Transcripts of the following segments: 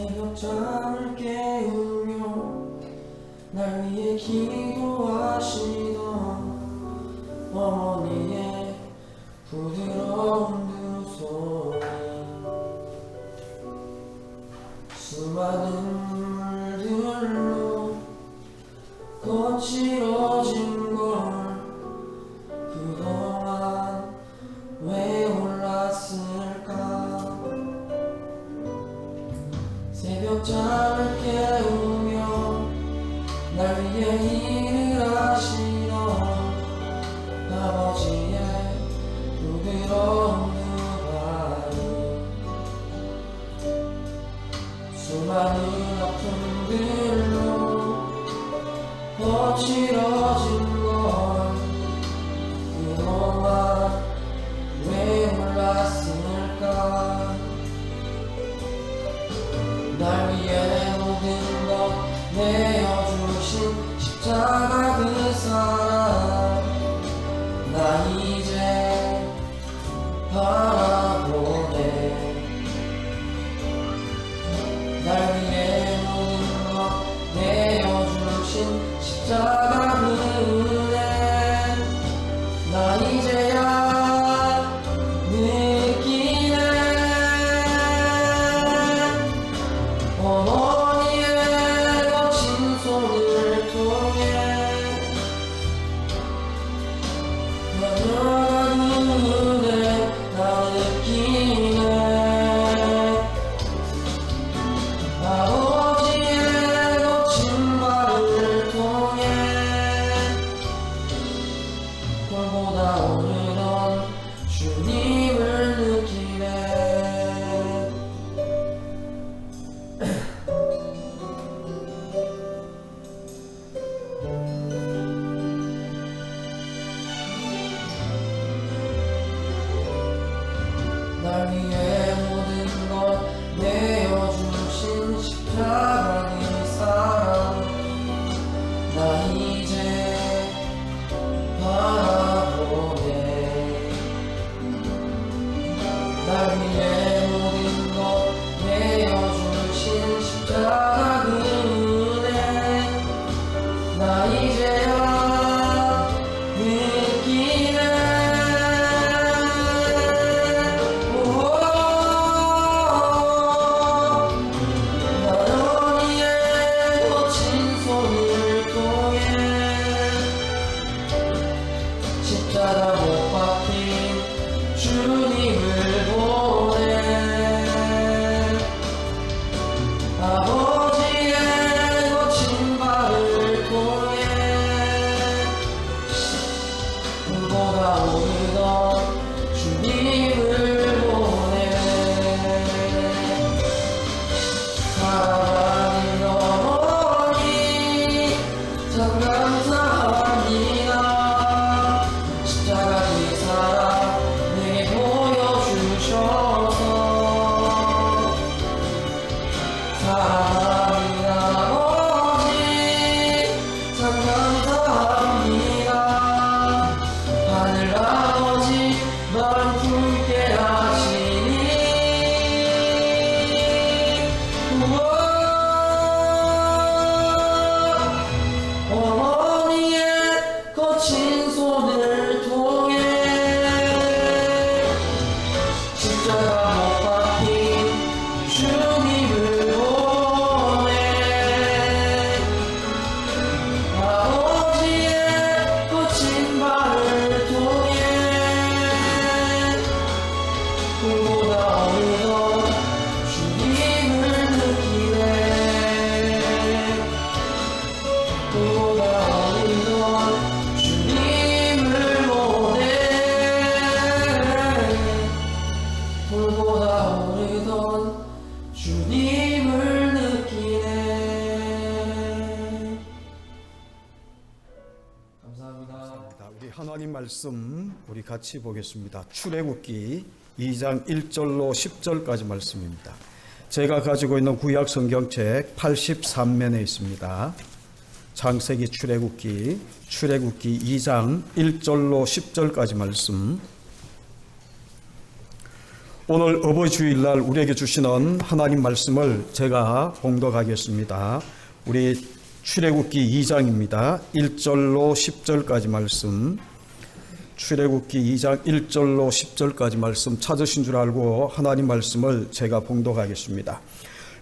새벽잠을 깨우며 날 위해 기도하시던 어머니의 부드러운 두 손이 수많은 물들로 거칠어진 걸 그동안 왜 몰랐을까. 새벽잠을 깨우며 날 위해 일을 하시던 아버지의 부드러운 두 발이 수많은 아픔들로 거칠어진 걸 그동안 왜 몰랐을까. 날 위해 모든 것 내어주신 십자가 그 사랑 나 이제 바라보네. 날 위해 모든 것 내어주신 십자가 그 은혜 나 이제야 느끼네. 어머니의 거친 손을 통해 가져가는 은혜 나 느끼네. 아버지의 거친 발을 통해 돌보다 오르던 주님을 느끼네. 날 위해 모든 것 내어주신 십자가 그 사랑 나 이제 바라보네. 날 위해 모든 것 내어주신 십자가 그 은혜 나 이제야 느끼네. 십자가 못 박힌 주님을 보내. 아버지의 거친 발을 통해 물보다 오르던 주님을 보내. 사랑하는 어머니 참 감사합니다. 십자가 그 사랑 내게 보여주셔서 사랑하는 아버지 참 감사합니다. 하늘 아버지 마음 품게 하시니 어머니의 거친 손을 통해 십자가 못 박힌 주님을 보내. 아버지의 거친 발을 통해 꿈보다 오르던 주님을 느끼네. 꿈보다 오르던 주님을 보내. 꿈보다 오르던 주님을 느끼네. 감사합니다. 우리 하나님 말씀 우리 같이 보겠습니다. 출애굽기 2장 1절로 10절까지 말씀입니다. 제가 가지고 있는 구약 성경책 83면에 있습니다. 창세기 출애굽기 2장 1절로 10절까지 말씀. 오늘 어버이 주일날 우리에게 주시는 하나님 말씀을 제가 봉독하겠습니다. 우리 출애굽기 2장입니다. 1절로 10절까지 말씀. 출애굽기 2장 1절로 10절까지 말씀 찾으신 줄 알고 하나님 말씀을 제가 봉독하겠습니다.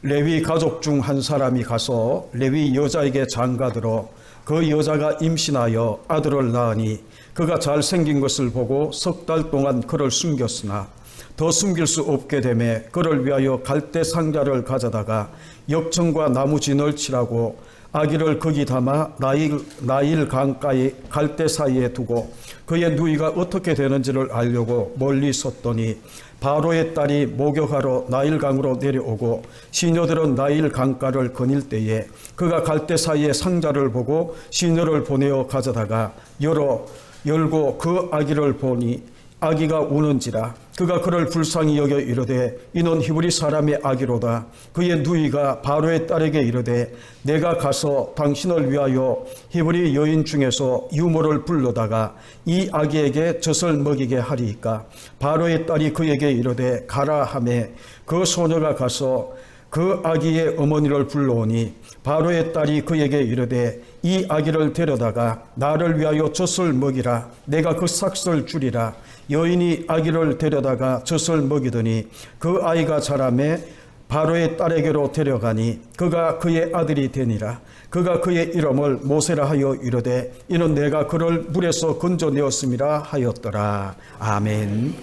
레위 가족 중 한 사람이 가서 레위 여자에게 장가들어 그 여자가 임신하여 아들을 낳으니 그가 잘생긴 것을 보고 석 달 동안 그를 숨겼으나 더 숨길 수 없게 되매 그를 위하여 갈대 상자를 가져다가 역청과 나무 진을 칠하고 아기를 거기 담아 나일 강가의 갈대 사이에 두고 그의 누이가 어떻게 되는지를 알려고 멀리 섰더니 바로의 딸이 목욕하러 나일강으로 내려오고 시녀들은 나일 강가를 거닐 때에 그가 갈대 사이에 상자를 보고 시녀를 보내어 가져다가 열고 그 아기를 보니 아기가 우는지라 그가 그를 불쌍히 여겨 이르되 이는 히브리 사람의 아기로다. 그의 누이가 바로의 딸에게 이르되 내가 가서 당신을 위하여 히브리 여인 중에서 유모를 불러다가 이 아기에게 젖을 먹이게 하리이까. 바로의 딸이 그에게 이르되 가라 하매 그 소녀가 가서 그 아기의 어머니를 불러오니 바로의 딸이 그에게 이르되 이 아기를 데려다가 나를 위하여 젖을 먹이라. 내가 그 삭슬 주리라. 여인이 아기를 데려다가 젖을 먹이더니 그 아이가 자라매 바로의 딸에게로 데려가니 그가 그의 아들이 되니라. 그가 그의 이름을 모세라 하여 이르되 이는 내가 그를 물에서 건져내었음이라 하였더라. 아멘.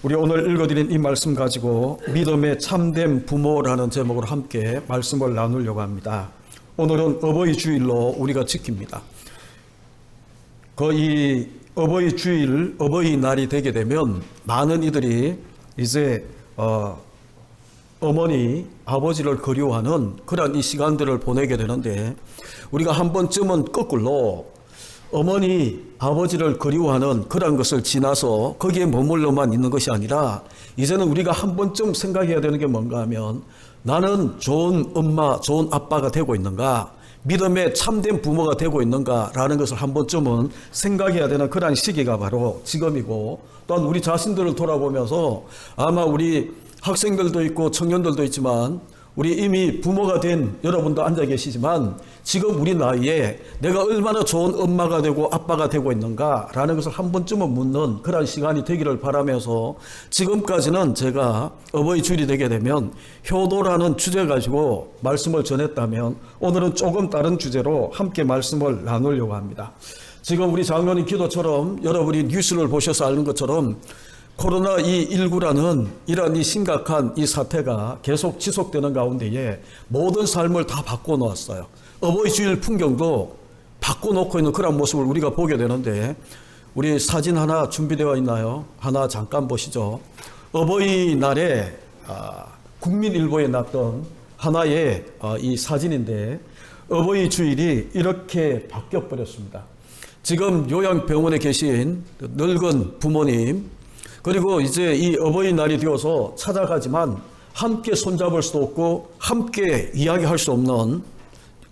우리 오늘 읽어드린 이 말씀 가지고 믿음의 참된 부모라는 제목으로 함께 말씀을 나누려고 합니다. 오늘은 어버이 주일로 우리가 지킵니다. 이 어버이 주일, 어버이 날이 되게 되면 많은 이들이 이제 어머니, 아버지를 그리워하는 그런 이 시간들을 보내게 되는데 우리가 한 번쯤은 거꾸로 어머니, 아버지를 그리워하는 그런 것을 지나서 거기에 머물러만 있는 것이 아니라 이제는 우리가 한 번쯤 생각해야 되는 게 뭔가 하면 나는 좋은 엄마, 좋은 아빠가 되고 있는가? 믿음의 참된 부모가 되고 있는가라는 것을 한 번쯤은 생각해야 되는 그런 시기가 바로 지금이고 또한 우리 자신들을 돌아보면서 아마 우리 학생들도 있고 청년들도 있지만 우리 이미 부모가 된 여러분도 앉아 계시지만 지금 우리 나이에 내가 얼마나 좋은 엄마가 되고 아빠가 되고 있는가라는 것을 한 번쯤은 묻는 그런 시간이 되기를 바라면서 지금까지는 제가 어버이 주일이 되게 되면 효도라는 주제 가지고 말씀을 전했다면 오늘은 조금 다른 주제로 함께 말씀을 나누려고 합니다. 지금 우리 장로님 기도처럼 여러분이 뉴스를 보셔서 아는 것처럼 코로나19라는 이러한 이 심각한 이 사태가 계속 지속되는 가운데에 모든 삶을 다 바꿔놓았어요. 어버이 주일 풍경도 바꿔놓고 있는 그런 모습을 우리가 보게 되는데 우리 사진 하나 준비되어 있나요? 하나 잠깐 보시죠. 어버이날에 국민일보에 났던 하나의 이 사진인데 어버이 주일이 이렇게 바뀌어 버렸습니다. 지금 요양병원에 계신 늙은 부모님 그리고 이제 이 어버이날이 되어서 찾아가지만 함께 손잡을 수도 없고 함께 이야기할 수 없는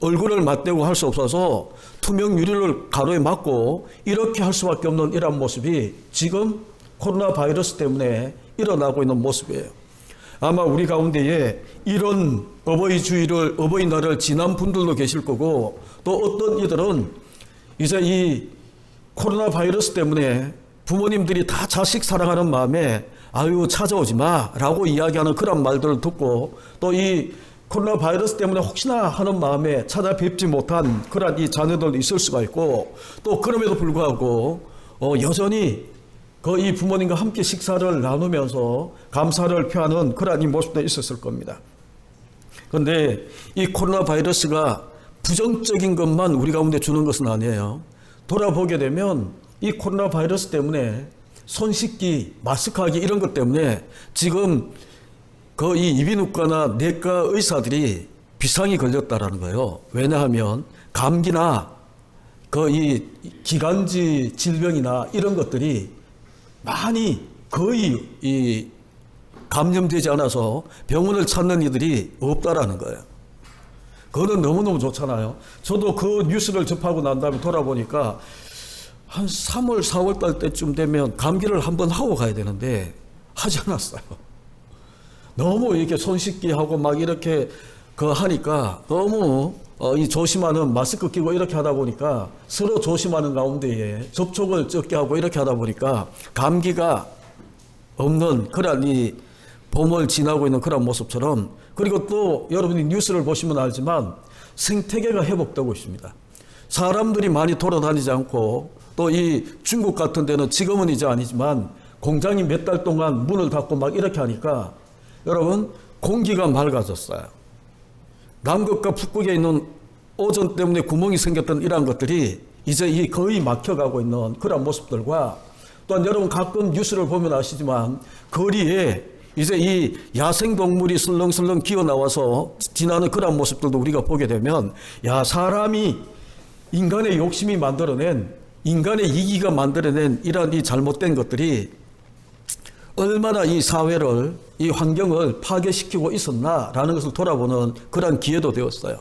얼굴을 맞대고 할 수 없어서 투명 유리를 가로에 막고 이렇게 할 수밖에 없는 이런 모습이 지금 코로나 바이러스 때문에 일어나고 있는 모습이에요. 아마 우리 가운데에 이런 어버이날을 지난 분들도 계실 거고 또 어떤 이들은 이제 이 코로나 바이러스 때문에 부모님들이 다 자식 사랑하는 마음에 아유 찾아오지 마라고 이야기하는 그런 말들을 듣고 또 이 코로나 바이러스 때문에 혹시나 하는 마음에 찾아뵙지 못한 그런 이 자녀들도 있을 수가 있고 또 그럼에도 불구하고 여전히 이 부모님과 함께 식사를 나누면서 감사를 표하는 그런 이 모습도 있었을 겁니다. 그런데 이 코로나 바이러스가 부정적인 것만 우리 가운데 주는 것은 아니에요. 돌아보게 되면 이 코로나 바이러스 때문에 손 씻기, 마스크 하기 이런 것 때문에 지금 이 이비인후과나 내과 의사들이 비상이 걸렸다라는 거예요. 왜냐하면 감기나 이 기관지 질병이나 이런 것들이 많이 거의 이 감염되지 않아서 병원을 찾는 이들이 없다라는 거예요. 그거는 너무너무 좋잖아요. 저도 그 뉴스를 접하고 난 다음에 돌아보니까 한 3월, 4월 달 때쯤 되면 감기를 한번 하고 가야 되는데 하지 않았어요. 너무 이렇게 손 씻기 하고 막 이렇게 하니까 너무 이 조심하는 마스크 끼고 이렇게 하다 보니까 서로 조심하는 가운데에 접촉을 적게 하고 이렇게 하다 보니까 감기가 없는 그런 이 봄을 지나고 있는 그런 모습처럼, 그리고 또 여러분이 뉴스를 보시면 알지만 생태계가 회복되고 있습니다. 사람들이 많이 돌아다니지 않고, 또 이 중국 같은 데는 지금은 이제 아니지만 공장이 몇 달 동안 문을 닫고 막 이렇게 하니까 여러분 공기가 맑아졌어요. 남극과 북극에 있는 오존 때문에 구멍이 생겼던 이러한 것들이 이제 이 거의 막혀가고 있는 그런 모습들과, 또한 여러분 가끔 뉴스를 보면 아시지만 거리에 이제 이 야생동물이 슬렁슬렁 기어 나와서 지나는 그런 모습들도 우리가 보게 되면, 야, 사람이 인간의 욕심이 만들어낸, 인간의 이기가 만들어낸 이러한 이 잘못된 것들이 얼마나 이 사회를, 이 환경을 파괴시키고 있었나라는 것을 돌아보는 그런 기회도 되었어요.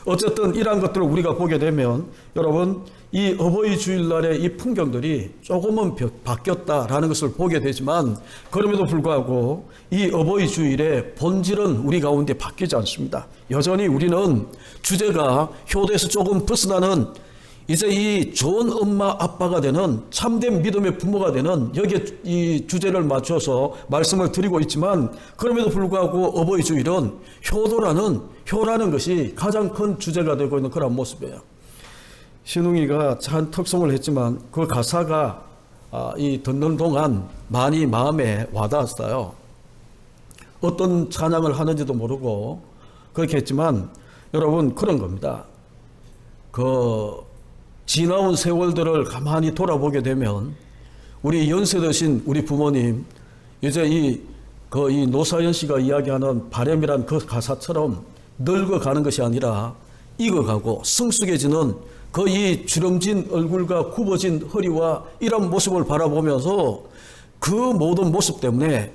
어쨌든 이러한 것들을 우리가 보게 되면 여러분, 이 어버이 주일날의 이 풍경들이 조금은 바뀌었다라는 것을 보게 되지만, 그럼에도 불구하고 이 어버이 주일의 본질은 우리 가운데 바뀌지 않습니다. 여전히 우리는 주제가 효도에서 조금 벗어나는, 이제 이 좋은 엄마 아빠가 되는, 참된 믿음의 부모가 되는, 여기에 이 주제를 맞춰서 말씀을 드리고 있지만, 그럼에도 불구하고 어버이 주일은 효라는 것이 가장 큰 주제가 되고 있는 그런 모습이에요. 신웅이가 참 특송을 했지만 그 가사가 이 듣는 동안 많이 마음에 와닿았어요. 어떤 찬양을 하는지도 모르고 그렇게 했지만 여러분, 그런 겁니다. 지나온 세월들을 가만히 돌아보게 되면 우리 연세 드신 우리 부모님, 이제 이 노사연 씨가 이야기하는 바람이란 그 가사처럼 늙어가는 것이 아니라 익어가고 성숙해지는 이 주름진 얼굴과 굽어진 허리와 이런 모습을 바라보면서 그 모든 모습 때문에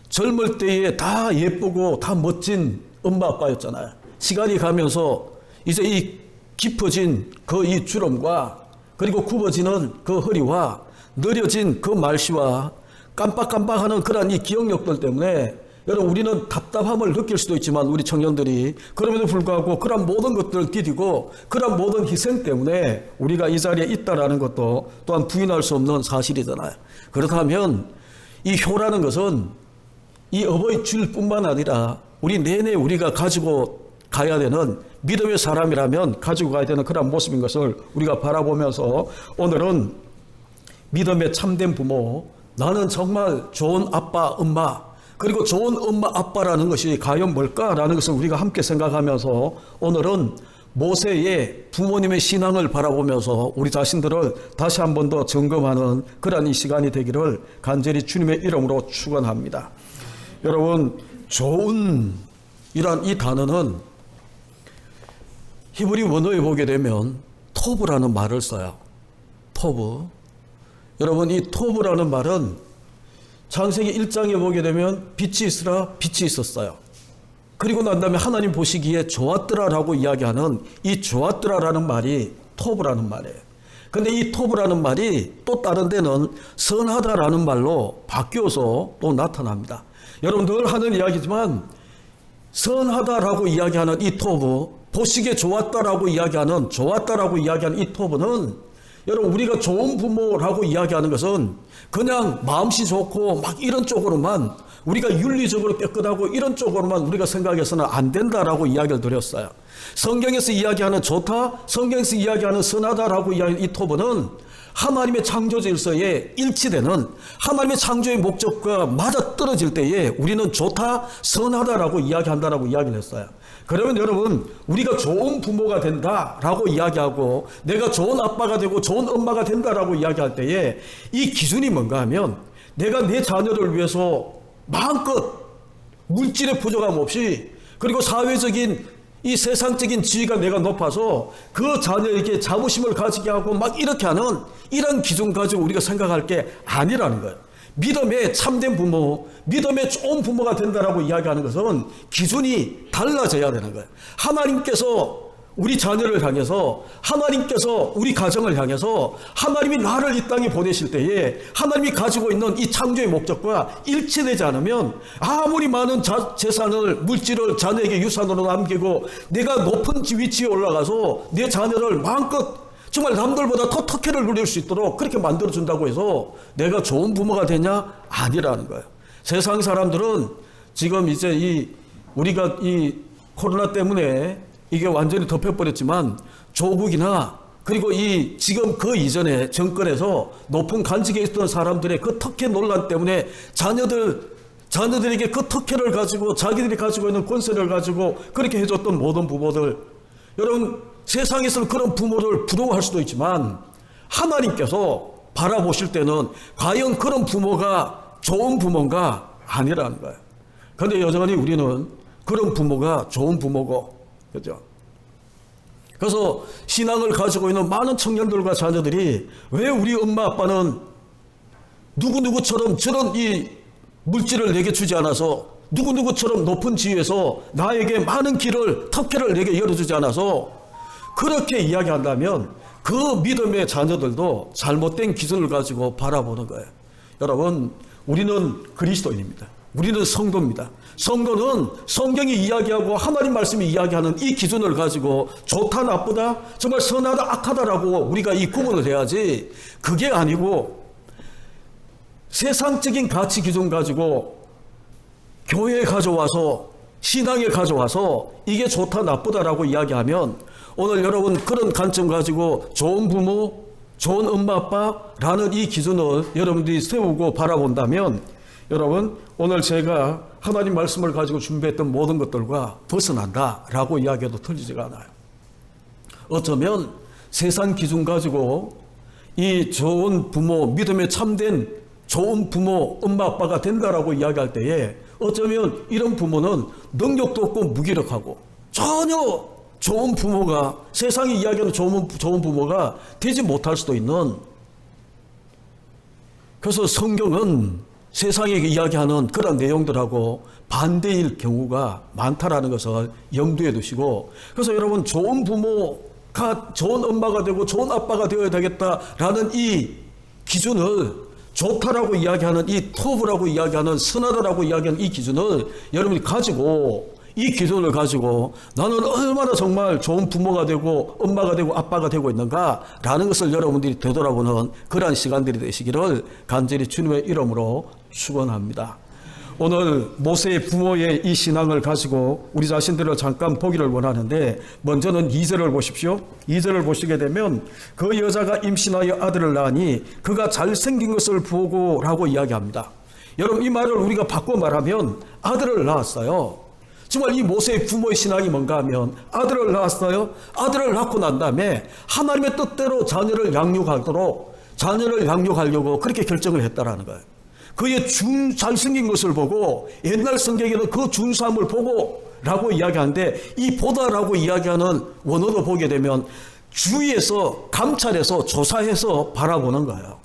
젊을 때에 다 예쁘고 다 멋진 엄마 아빠였잖아요. 시간이 가면서 이제 이 깊어진 이 주름과, 그리고 굽어지는 그 허리와 느려진 그 말씨와 깜빡깜빡하는 그런 이 기억력들 때문에 여러분, 우리는 답답함을 느낄 수도 있지만 우리 청년들이, 그럼에도 불구하고 그런 모든 것들을 디디고 그런 모든 희생 때문에 우리가 이 자리에 있다라는 것도 또한 부인할 수 없는 사실이잖아요. 그렇다면 이 효라는 것은 이 어버이 주일뿐만 아니라 우리 내내 우리가 가지고 가야 되는, 믿음의 사람이라면 가지고 가야 되는 그런 모습인 것을 우리가 바라보면서, 오늘은 믿음의 참된 부모, 나는 정말 좋은 아빠, 엄마, 그리고 좋은 엄마, 아빠라는 것이 과연 뭘까라는 것을 우리가 함께 생각하면서, 오늘은 모세의 부모님의 신앙을 바라보면서 우리 자신들을 다시 한 번 더 점검하는 그런 이 시간이 되기를 간절히 주님의 이름으로 축원합니다. 여러분, 좋은 이란 이 단어는 히브리 원어에 보게 되면 토브라는 말을 써요. 토브. 여러분, 이 토브라는 말은 창세기 1장에 보게 되면 빛이 있으라 빛이 있었어요. 그리고 난 다음에 하나님 보시기에 좋았더라라고 이야기하는 이 좋았더라라는 말이 토브라는 말이에요. 근데 이 토브라는 말이 또 다른 데는 선하다라는 말로 바뀌어서 또 나타납니다. 여러분, 늘 하는 이야기지만 선하다라고 이야기하는 이 토브, 보시기에 좋았다라고 이야기하는 이 토브는, 여러분, 우리가 좋은 부모라고 이야기하는 것은 그냥 마음씨 좋고 막 이런 쪽으로만, 우리가 윤리적으로 깨끗하고 이런 쪽으로만 우리가 생각해서는 안 된다라고 이야기를 드렸어요. 성경에서 이야기하는 좋다, 성경에서 이야기하는 선하다라고 이야기하는 이 토브는 하나님의 창조 질서에 일치되는, 하나님의 창조의 목적과 맞아떨어질 때에 우리는 좋다, 선하다라고 이야기한다라고 이야기를 했어요. 그러면 여러분, 우리가 좋은 부모가 된다라고 이야기하고 내가 좋은 아빠가 되고 좋은 엄마가 된다라고 이야기할 때에 이 기준이 뭔가 하면, 내가 내 자녀를 위해서 마음껏 물질의 부족함 없이, 그리고 사회적인 이 세상적인 지위가 내가 높아서 그 자녀에게 자부심을 가지게 하고 막 이렇게 하는 이런 기준 가지고 우리가 생각할 게 아니라는 거예요. 믿음의 참된 부모, 믿음의 좋은 부모가 된다라고 이야기하는 것은 기준이 달라져야 되는 거예요. 하나님께서 우리 자녀를 향해서 하나님께서 우리 가정을 향해서 하나님이 나를 이 땅에 보내실 때에 하나님이 가지고 있는 이 창조의 목적과 일치되지 않으면 아무리 많은 재산을 물질을 자녀에게 유산으로 남기고 내가 높은 위치에 올라가서 내 자녀를 마음껏 정말 남들보다 더 특혜를 누릴 수 있도록 그렇게 만들어준다고 해서 내가 좋은 부모가 되냐? 아니라는 거예요. 세상 사람들은 지금 이제 우리가 이 코로나 때문에 이게 완전히 덮여버렸지만 조국이나 그리고 지금 그 이전에 정권에서 높은 간직에 있던 사람들의 그 특혜 논란 때문에 자녀들에게 그 특혜를 가지고 자기들이 가지고 있는 권세를 가지고 그렇게 해줬던 모든 부모들, 여러분 세상에서는 그런 부모를 부러워할 수도 있지만 하나님께서 바라보실 때는 과연 그런 부모가 좋은 부모인가? 아니라는 거예요. 그런데 여전히 우리는 그런 부모가 좋은 부모고, 그죠? 그래서 신앙을 가지고 있는 많은 청년들과 자녀들이 왜 우리 엄마 아빠는 누구누구처럼 저런 이 물질을 내게 주지 않아서 누구누구처럼 높은 지위에서 나에게 많은 특혜를 내게 열어주지 않아서 그렇게 이야기한다면 그 믿음의 자녀들도 잘못된 기준을 가지고 바라보는 거예요. 여러분, 우리는 그리스도인입니다. 우리는 성도입니다. 성도는 성경이 이야기하고 하나님 말씀이 이야기하는 이 기준을 가지고 좋다 나쁘다 정말 선하다 악하다라고 우리가 이 구분을 해야지, 그게 아니고 세상적인 가치 기준 가지고 교회에 가져와서 신앙에 가져와서 이게 좋다 나쁘다라고 이야기하면 오늘 여러분 그런 관점 가지고 좋은 부모, 좋은 엄마 아빠라는 이 기준을 여러분들이 세우고 바라본다면 여러분 오늘 제가 하나님 말씀을 가지고 준비했던 모든 것들과 벗어난다라고 이야기해도 틀리지가 않아요. 어쩌면 세상 기준 가지고 이 좋은 부모, 믿음에 참된 좋은 부모, 엄마 아빠가 된다라고 이야기할 때에 어쩌면 이런 부모는 능력도 없고 무기력하고 전혀 좋은 부모가, 세상이 이야기하는 좋은 부모가 되지 못할 수도 있는, 그래서 성경은 세상에 이야기하는 그런 내용들하고 반대일 경우가 많다라는 것을 염두에 두시고, 그래서 여러분 좋은 부모가 좋은 엄마가 되고 좋은 아빠가 되어야 되겠다라는 이 기준을, 좋다라고 이야기하는 이 톱이라고 이야기하는 선하다라고 이야기하는 이 기준을 여러분이 가지고, 이 기준을 가지고 나는 얼마나 정말 좋은 부모가 되고 엄마가 되고 아빠가 되고 있는가라는 것을 여러분들이 되돌아보는 그러한 시간들이 되시기를 간절히 주님의 이름으로 축원합니다. 오늘 모세의 부모의 이 신앙을 가지고 우리 자신들을 잠깐 보기를 원하는데, 먼저는 2절을 보십시오. 2절을 보시게 되면 그 여자가 임신하여 아들을 낳으니 그가 잘생긴 것을 보고 라고 이야기합니다. 여러분 이 말을 우리가 바꿔 말하면 아들을 낳았어요. 정말 이 모세의 부모의 신앙이 뭔가 하면 아들을 낳았어요. 아들을 낳고 난 다음에 하나님의 뜻대로 자녀를 양육하려고 그렇게 결정을 했다라는 거예요. 그의 잘생긴 것을 보고, 옛날 성경에는 그 준수함을 보고 라고 이야기하는데, 이 보다라고 이야기하는 원어도 보게 되면 주위에서 감찰해서 조사해서 바라보는 거예요.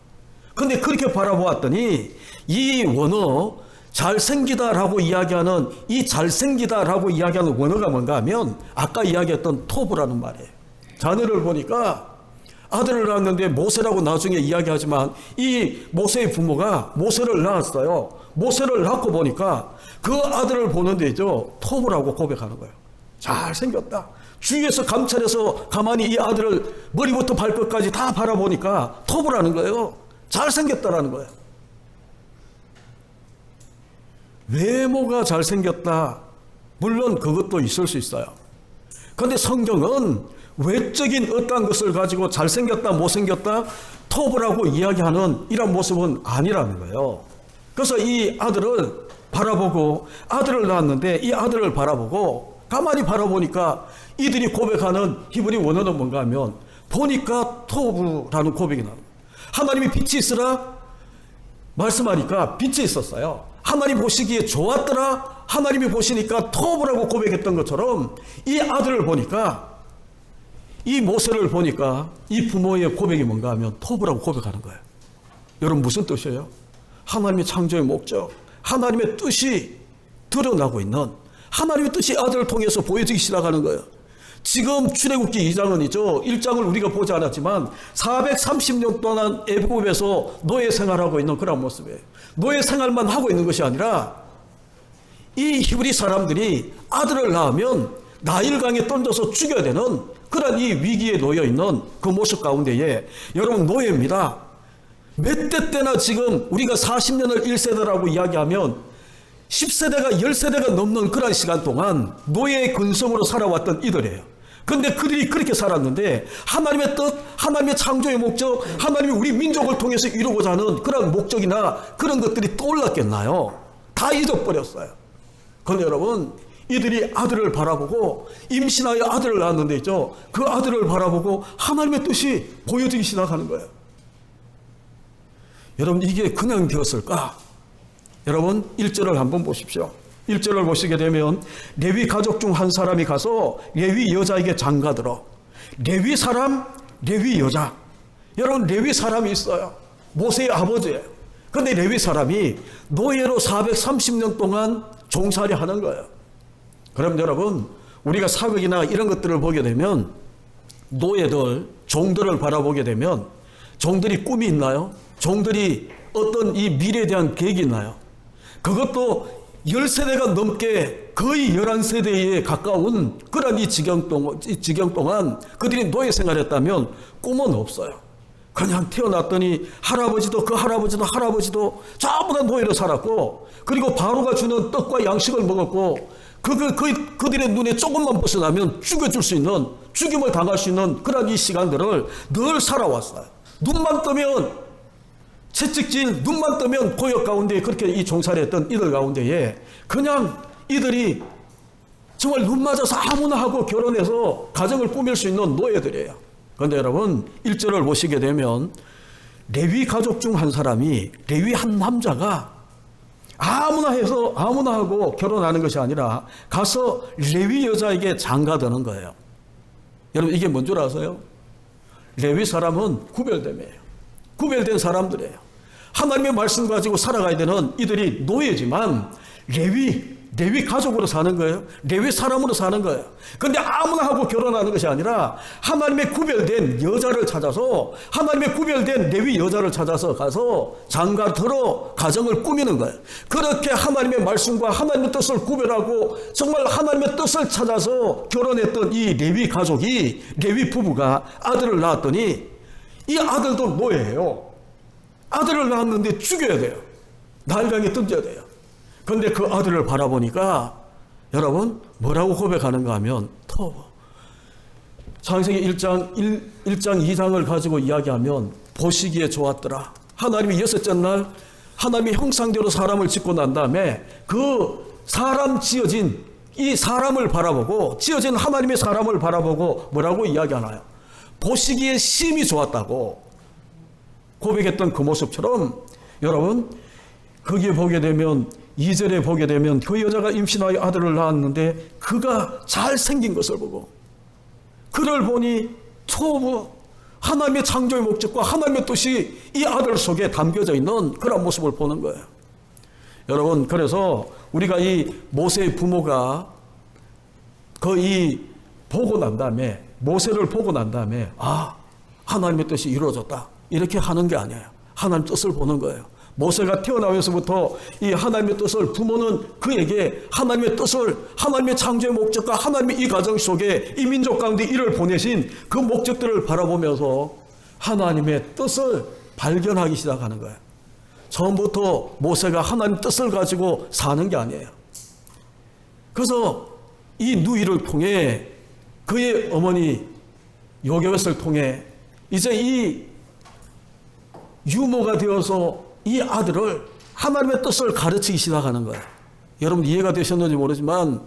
근데 그렇게 바라보았더니 이 원어 잘생기다라고 이야기하는 이 잘생기다라고 이야기하는 원어가 뭔가 하면 아까 이야기했던 토브라는 말이에요. 자녀를 보니까 아들을 낳았는데 모세라고 나중에 이야기하지만 이 모세의 부모가 모세를 낳았어요. 모세를 낳고 보니까 그 아들을 보는데죠, 토브라고 고백하는 거예요. 잘생겼다. 주위에서 감찰해서 가만히 이 아들을 머리부터 발끝까지 다 바라보니까 토브라는 거예요. 잘생겼다라는 거예요. 외모가 잘생겼다. 물론 그것도 있을 수 있어요. 그런데 성경은 외적인 어떠한 것을 가지고 잘생겼다 못생겼다 토브라고 이야기하는 이런 모습은 아니라는 거예요. 그래서 이 아들을 바라보고, 아들을 낳았는데 이 아들을 바라보고 가만히 바라보니까 이들이 고백하는 히브리 원어는 뭔가 하면 보니까 토브라는 고백이 나옵니다. 하나님이 빛이 있으라 말씀하니까 빛이 있었어요. 하나님 보시기에 좋았더라. 하나님이 보시니까 토브라고 고백했던 것처럼 이 아들을 보니까, 이 모세를 보니까 이 부모의 고백이 뭔가 하면 토브라고 고백하는 거예요. 여러분 무슨 뜻이에요? 하나님의 창조의 목적, 하나님의 뜻이 드러나고 있는, 하나님의 뜻이 아들을 통해서 보여지기 시작하는 거예요. 지금 출애굽기 2장은이죠. 1장을 우리가 보지 않았지만 430년 동안 애굽에서 노예 생활하고 있는 그런 모습이에요. 노예 생활만 하고 있는 것이 아니라 이 히브리 사람들이 아들을 낳으면 나일강에 던져서 죽여야 되는 그런 이 위기에 놓여 있는 그 모습 가운데에 여러분 노예입니다. 몇 대 때나 지금 우리가 40년을 1세대라고 이야기하면 10세대가 10세대가 넘는 그런 시간 동안 노예의 근성으로 살아왔던 이들이에요. 그런데 그들이 그렇게 살았는데 하나님의 뜻, 하나님의 창조의 목적, 하나님이 우리 민족을 통해서 이루고자 하는 그런 목적이나 그런 것들이 떠올랐겠나요? 다 잊어버렸어요. 그런데 여러분 이들이 아들을 바라보고 임신하여 아들을 낳았는데 있죠. 그 아들을 바라보고 하나님의 뜻이 보여지기 시작하는 거예요. 여러분 이게 그냥 되었을까? 여러분 1절을 한번 보십시오. 1절을 보시게 되면 레위 가족 중 한 사람이 가서 레위 여자에게 장가들어. 레위 사람, 레위 여자. 여러분 레위 사람이 있어요. 모세의 아버지예요. 그런데 레위 사람이 노예로 430년 동안 종살이 하는 거예요. 그럼 여러분 우리가 사극이나 이런 것들을 보게 되면 노예들, 종들을 바라보게 되면 종들이 꿈이 있나요? 종들이 어떤 이 미래에 대한 계획이 있나요? 그것도 10세대가 넘게 거의 11세대에 가까운 그런 이 지경 동안 그들이 노예 생활했다면 꿈은 없어요. 그냥 태어났더니 할아버지도 그 할아버지도 전부 다 노예로 살았고 그리고 바로가 주는 떡과 양식을 먹었고 그들의 눈에 조금만 벗어나면 죽여줄 수 있는 죽임을 당할 수 있는 그런 이 시간들을 늘 살아왔어요. 눈만 뜨면 채찍질, 눈만 뜨면 고역 가운데 그렇게 이 종살이했던 이들 가운데에 그냥 이들이 정말 눈 맞아서 아무나 하고 결혼해서 가정을 꾸밀 수 있는 노예들이에요. 그런데 여러분 1절을 보시게 되면 레위 가족 중 한 사람이 레위 한 남자가 아무나 해서 아무나 하고 결혼하는 것이 아니라 가서 레위 여자에게 장가드는 거예요. 여러분 이게 뭔 줄 아세요? 레위 사람은 구별됨이에요. 구별된 사람들이에요. 하나님의 말씀 가지고 살아가야 되는 이들이 노예지만 레위 가족으로 사는 거예요. 레위 사람으로 사는 거예요. 그런데 아무나 하고 결혼하는 것이 아니라 하나님의 구별된 여자를 찾아서 하나님의 구별된 레위 여자를 찾아서 가서 장가 들어 가정을 꾸미는 거예요. 그렇게 하나님의 말씀과 하나님의 뜻을 구별하고 정말 하나님의 뜻을 찾아서 결혼했던 이 레위 가족이 레위 부부가 아들을 낳았더니 이 아들도 노예예요. 아들을 낳았는데 죽여야 돼요. 나일강에 던져야 돼요. 그런데 그 아들을 바라보니까 여러분 뭐라고 고백하는가 하면 창세기 1장 2장을 가지고 이야기하면 보시기에 좋았더라. 하나님이 여섯째 날 하나님의 형상대로 사람을 짓고 난 다음에 그 사람 지어진 이 사람을 바라보고 지어진 하나님의 사람을 바라보고 뭐라고 이야기하나요? 보시기에 심히 좋았다고 고백했던 그 모습처럼 여러분 거기에 보게 되면 2절에 보게 되면 그 여자가 임신하여 아들을 낳았는데 그가 잘생긴 것을 보고 그를 보니 하나님의 창조의 목적과 하나님의 뜻이 이 아들 속에 담겨져 있는 그런 모습을 보는 거예요. 여러분 그래서 우리가 이 모세의 부모가 보고 난 다음에 모세를 보고 난 다음에 하나님의 뜻이 이루어졌다 이렇게 하는 게 아니에요. 하나님 뜻을 보는 거예요. 모세가 태어나면서부터 이 하나님의 뜻을 부모는 그에게 하나님의 뜻을 하나님의 창조의 목적과 하나님의 이 가정 속에 이 민족 가운데 이를 보내신 그 목적들을 바라보면서 하나님의 뜻을 발견하기 시작하는 거예요. 처음부터 모세가 하나님 뜻을 가지고 사는 게 아니에요. 그래서 이 누이를 통해 그의 어머니 요게벳을 통해 이제 이 유모가 되어서 이 아들을 하나님의 뜻을 가르치기 시작하는 거예요. 여러분 이해가 되셨는지 모르지만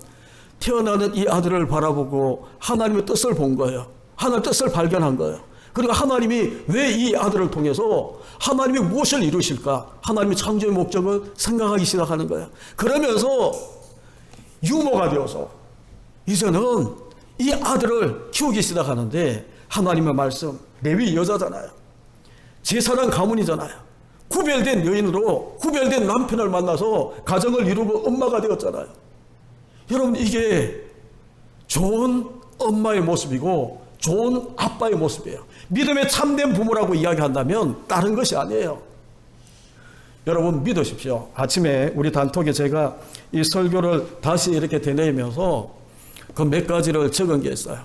태어나는 이 아들을 바라보고 하나님의 뜻을 본 거예요. 하나님의 뜻을 발견한 거예요. 그리고 하나님이 왜 이 아들을 통해서 하나님이 무엇을 이루실까? 하나님의 창조의 목적을 생각하기 시작하는 거예요. 그러면서 유모가 되어서 이제는 이 아들을 키우기 시작하는데 하나님의 말씀, 레위 여자잖아요. 제사장 가문이잖아요. 구별된 여인으로 구별된 남편을 만나서 가정을 이루고 엄마가 되었잖아요. 여러분 이게 좋은 엄마의 모습이고 좋은 아빠의 모습이에요. 믿음의 참된 부모라고 이야기한다면 다른 것이 아니에요. 여러분 믿으십시오. 아침에 우리 단톡에 제가 이 설교를 다시 이렇게 되뇌이면서 그 몇 가지를 적은 게 있어요.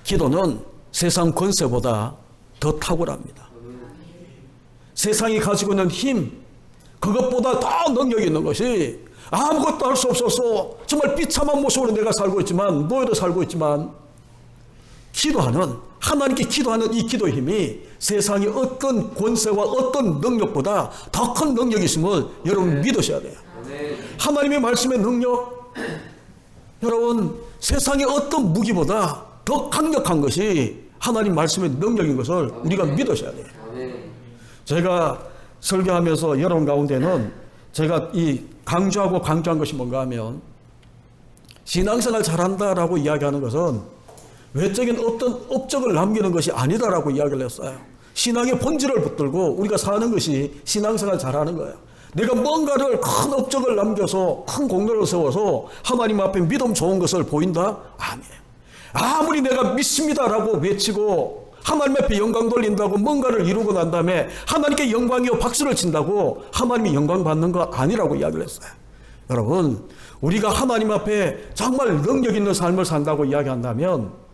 기도는 세상 권세보다 더 탁월합니다. 세상이 가지고 있는 힘, 그것보다 더 능력이 있는 것이 아무것도 할 수 없어서 정말 비참한 모습으로 내가 살고 있지만, 노예로 살고 있지만, 기도하는, 하나님께 기도하는 이 기도의 힘이 세상의 어떤 권세와 어떤 능력보다 더 큰 능력이 있음을 여러분 믿으셔야 돼요. 하나님의 말씀의 능력, 여러분 세상의 어떤 무기보다 더 강력한 것이 하나님 말씀의 능력인 것을 우리가 믿으셔야 돼요. 제가 설교하면서 여러분 가운데는 제가 이 강조한 것이 뭔가 하면, 신앙생활 잘한다라고 이야기하는 것은 외적인 어떤 업적을 남기는 것이 아니다라고 이야기를 했어요. 신앙의 본질을 붙들고 우리가 사는 것이 신앙생활 잘하는 거예요. 내가 뭔가를 큰 업적을 남겨서 큰 공로를 세워서 하나님 앞에 믿음 좋은 것을 보인다? 아니에요. 아무리 내가 믿습니다라고 외치고 하나님 앞에 영광 돌린다고 뭔가를 이루고 난 다음에 하나님께 영광이요 박수를 친다고 하나님이 영광 받는 거 아니라고 이야기를 했어요. 여러분, 우리가 하나님 앞에 정말 능력 있는 삶을 산다고 이야기한다면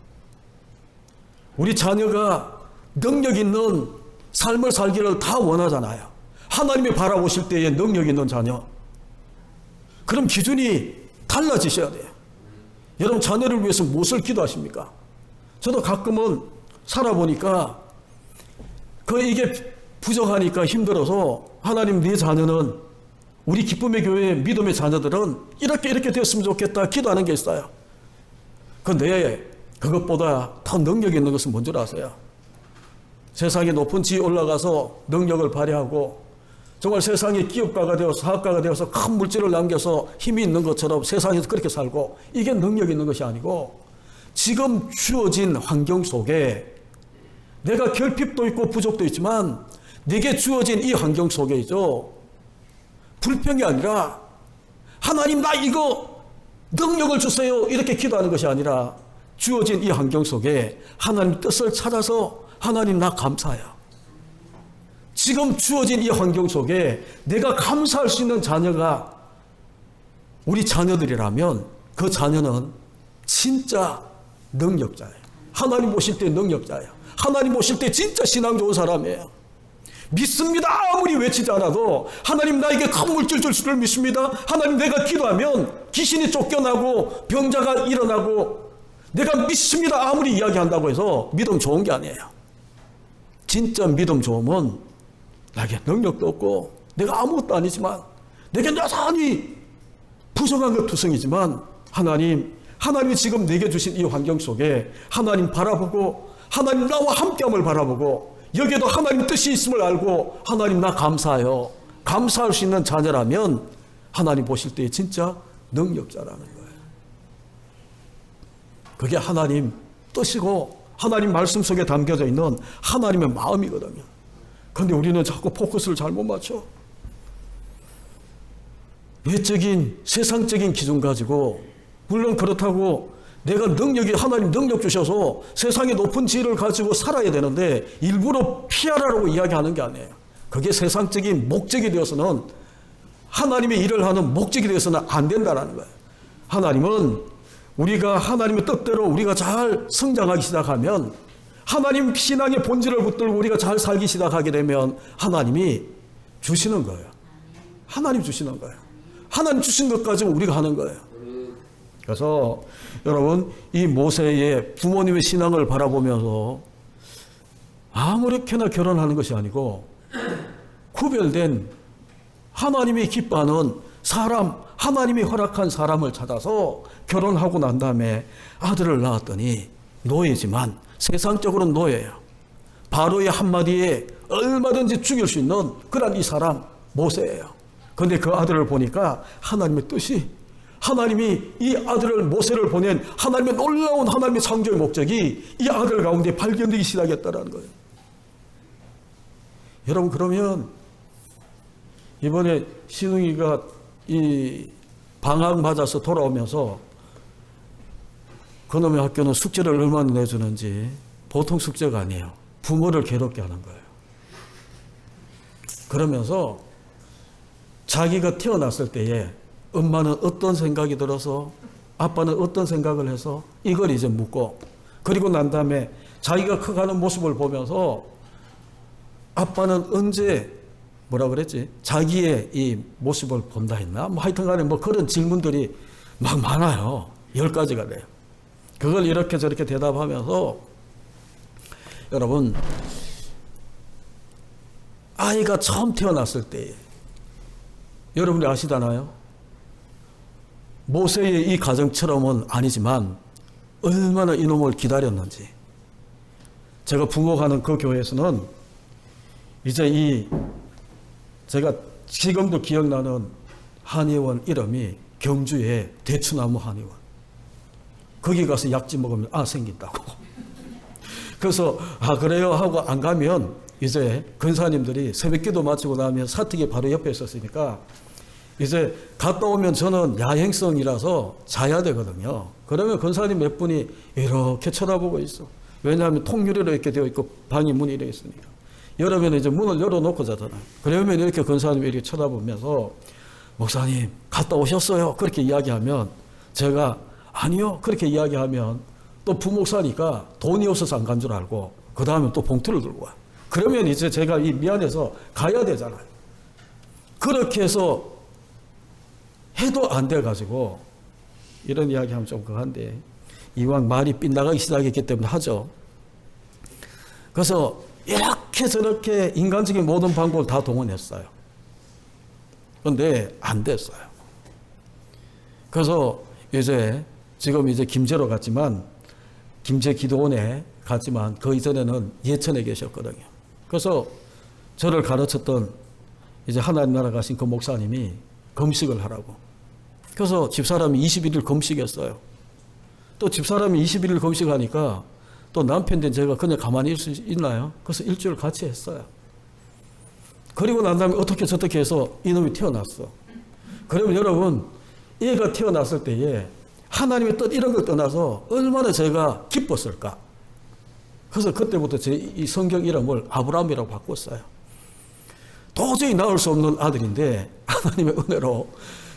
우리 자녀가 능력 있는 삶을 살기를 다 원하잖아요. 하나님이 바라보실 때에 능력 있는 자녀. 그럼 기준이 달라지셔야 돼요. 여러분 자녀를 위해서 무엇을 기도하십니까? 저도 가끔은 살아보니까 이게 부족하니까 힘들어서 하나님 네 자녀는, 우리 기쁨의 교회 믿음의 자녀들은 이렇게 됐으면 좋겠다 기도하는 게 있어요. 그런데 그것보다 더 능력 있는 것은 뭔 줄 아세요? 세상의 높은 지위에 올라가서 능력을 발휘하고 정말 세상의 기업가가 되어서 사업가가 되어서 큰 물질을 남겨서 힘이 있는 것처럼 세상에서 그렇게 살고, 이게 능력 있는 것이 아니고 지금 주어진 환경 속에 내가 결핍도 있고 부족도 있지만 내게 주어진 이 환경 속에죠, 불평이 아니라 하나님 나 이거 능력을 주세요 이렇게 기도하는 것이 아니라 주어진 이 환경 속에 하나님 뜻을 찾아서 하나님 나 감사해요. 지금 주어진 이 환경 속에 내가 감사할 수 있는 자녀가 우리 자녀들이라면 그 자녀는 진짜 능력자예요. 하나님 보실 때 능력자예요. 하나님 보실 때 진짜 신앙 좋은 사람이에요. 믿습니다 아무리 외치지 않아도 하나님 나에게 큰 물질 줄 줄을 믿습니다. 하나님 내가 기도하면 귀신이 쫓겨나고 병자가 일어나고, 내가 믿습니다 아무리 이야기한다고 해서 믿음 좋은 게 아니에요. 진짜 믿음 좋으면 나에게 능력도 없고 내가 아무것도 아니지만 내게 여전히 부족한 것 투성이지만 하나님이 지금 내게 주신 이 환경 속에 하나님 바라보고 하나님 나와 함께함을 바라보고 여기에도 하나님 뜻이 있음을 알고 하나님 나 감사해요. 감사할 수 있는 자녀라면 하나님 보실 때 진짜 능력자라는 거예요. 그게 하나님 뜻이고 하나님 말씀 속에 담겨져 있는 하나님의 마음이거든요. 그런데 우리는 자꾸 포커스를 잘못 맞춰. 외적인 세상적인 기준 가지고, 물론 그렇다고 내가 하나님 능력 주셔서 세상의 높은 지위를 가지고 살아야 되는데 일부러 피하라고 이야기하는 게 아니에요. 그게 세상적인 목적이 되어서는, 하나님의 일을 하는 목적이 되어서는 안 된다는 거예요. 하나님은 우리가 하나님의 뜻대로 우리가 잘 성장하기 시작하면, 하나님 신앙의 본질을 붙들고 우리가 잘 살기 시작하게 되면 하나님이 주시는 거예요. 하나님 주시는 거예요. 하나님 주신 것 가지고 우리가 하는 거예요. 그래서 여러분, 이 모세의 부모님의 신앙을 바라보면서 아무렇게나 결혼하는 것이 아니고 구별된 하나님이 기뻐하는 사람, 하나님이 허락한 사람을 찾아서 결혼하고 난 다음에 아들을 낳았더니 노예지만 세상적으로는 노예예요. 바로의 한마디에 얼마든지 죽일 수 있는 그런 이 사람 모세예요. 그런데 그 아들을 보니까 하나님의 뜻이, 하나님이 이 아들을 모세를 보낸 하나님의 놀라운 하나님의 창조의 목적이 이 아들 가운데 발견되기 시작했다는 거예요. 여러분, 그러면 이번에 신웅이가 이 방학 맞아서 돌아오면서 그놈의 학교는 숙제를 얼마나 내주는지 보통 숙제가 아니에요. 부모를 괴롭게 하는 거예요. 그러면서 자기가 태어났을 때에 엄마는 어떤 생각이 들어서 아빠는 어떤 생각을 해서 이걸 이제 묻고, 그리고 난 다음에 자기가 커가는 모습을 보면서 아빠는 언제 뭐라 그랬지? 자기의 이 모습을 본다 했나? 뭐 하여튼 간에 뭐 그런 질문들이 막 많아요. 10가지가 돼요. 그걸 이렇게 저렇게 대답하면서 여러분, 아이가 처음 태어났을 때 여러분이 아시잖아요. 모세의 이 가정처럼은 아니지만 얼마나 이놈을 기다렸는지. 제가 부목하는 그 교회에서는 이제 제가 지금도 기억나는 한의원 이름이 경주의 대추나무 한의원. 거기 가서 약지 먹으면 생긴다고. 그래서 그래요 하고 안 가면 이제 근사님들이 새벽기도 마치고 나면 사택이 바로 옆에 있었으니까 이제 갔다 오면 저는 야행성이라서 자야 되거든요. 그러면 근사님 몇 분이 이렇게 쳐다보고 있어. 왜냐하면 통유리로 이렇게 되어 있고 방이 문이 이렇게 있으니까. 여름에는 이제 문을 열어놓고 자잖아요. 그러면 이렇게 근사님이 이렇게 쳐다보면서 목사님 갔다 오셨어요? 그렇게 이야기하면 제가 아니요 그렇게 이야기하면 또 부목사니까 돈이 없어서 안 간 줄 알고 그 다음에 또 봉투를 들고 와요. 그러면 이제 제가 미안해서 가야 되잖아요. 그렇게 해서 해도 안 돼가지고 이런 이야기하면 좀 그한데 이왕 말이 빗나가기 시작했기 때문에 하죠. 그래서 이렇게 저렇게 인간적인 모든 방법을 다 동원했어요. 그런데 안 됐어요. 그래서 지금 김제로 갔지만 김제 기도원에 갔지만 그 이전에는 예천에 계셨거든요. 그래서 저를 가르쳤던 이제 하나님 나라 가신 그 목사님이 금식을 하라고. 그래서 집사람이 21일 금식했어요. 또 집사람이 21일 금식하니까 또 남편 된 제가 그냥 가만히 있을 수 있나요? 그래서 일주일 같이 했어요. 그리고 난 다음에 어떻게 저렇게 해서 이놈이 태어났어. 그러면 여러분, 얘가 태어났을 때에 하나님의 뜻 이런 걸 떠나서 얼마나 제가 기뻤을까. 그래서 그때부터 제 이 성경 이름을 아브라함이라고 바꿨어요. 도저히 낳을 수 없는 아들인데 하나님의 은혜로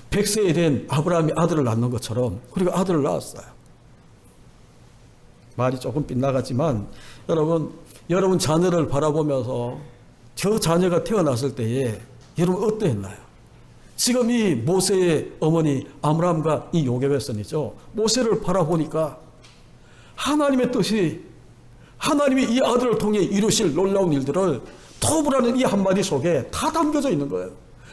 100세에 된 아브라함이 아들을 낳는 것처럼 그리고 아들을 낳았어요. 말이 조금 빗나갔지만 여러분 자녀를 바라보면서 저 자녀가 태어났을 때에 여러분 어떠했나요? 지금 이 모세의 어머니 아므람과 이 요게벳선이죠. 모세를 바라보니까 하나님의 뜻이 하나님이 이 아들을 통해 이루실 놀라운 일들을 토브라는 이 한마디 속에 다 담겨져 있는 거예요.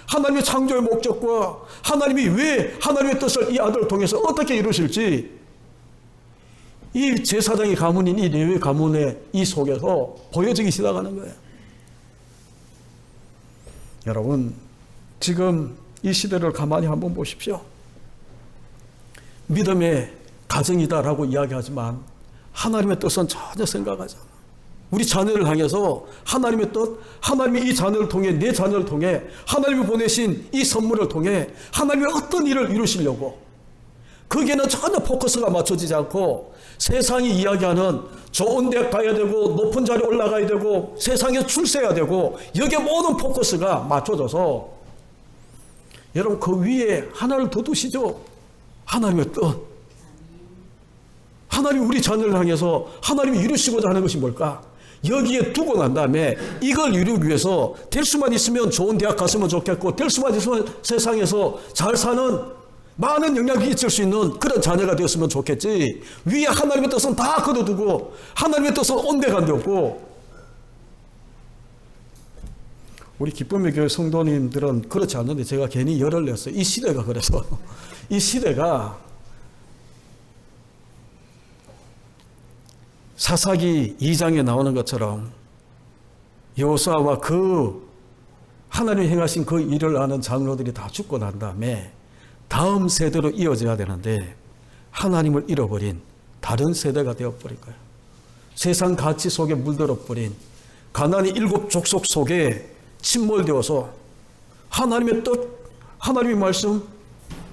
하나님의 창조의 목적과 하나님이 왜 하나님의 뜻을 이 아들을 통해서 어떻게 이루실지 이 제사장의 가문인 이 레위 가문의 이 속에서 보여지기 시작하는 거예요. 여러분, 지금 이 시대를 가만히 한번 보십시오. 믿음의 가정이다라고 이야기하지만 하나님의 뜻은 전혀 생각하지 않아요. 우리 자녀를 향해서 하나님의 뜻, 하나님이 이 자녀를 통해 내 자녀를 통해 하나님이 보내신 이 선물을 통해 하나님이 어떤 일을 이루시려고 거기에는 전혀 포커스가 맞춰지지 않고 세상이 이야기하는 좋은 데 가야 되고 높은 자리에 올라가야 되고 세상에서 출세해야 되고 여기에 모든 포커스가 맞춰져서 여러분 그 위에 하나를 더 두시죠. 하나님의 뜻. 하나님이 우리 자녀를 향해서 하나님이 이루시고자 하는 것이 뭘까? 여기에 두고 난 다음에 이걸 이루기 위해서 될 수만 있으면 좋은 대학 갔으면 좋겠고 될 수만 있으면 세상에서 잘 사는 많은 영향이 있을 수 있는 그런 자녀가 되었으면 좋겠지. 위에 하나님의 뜻은 다 거둬두고 하나님의 뜻은 온데간데 없고 우리 기쁨의 교회 성도님들은 그렇지 않는데 제가 괜히 열을 냈어요. 이 시대가 그래서 이 시대가 사사기 2장에 나오는 것처럼 여호수아와 그 하나님이 행하신 그 일을 아는 장로들이 다 죽고 난 다음에 다음 세대로 이어져야 되는데 하나님을 잃어버린 다른 세대가 되어버린 거예요. 세상 가치 속에 물들어 버린 가나안의 7 족속 속에 침몰되어서 하나님의 뜻, 하나님의 말씀,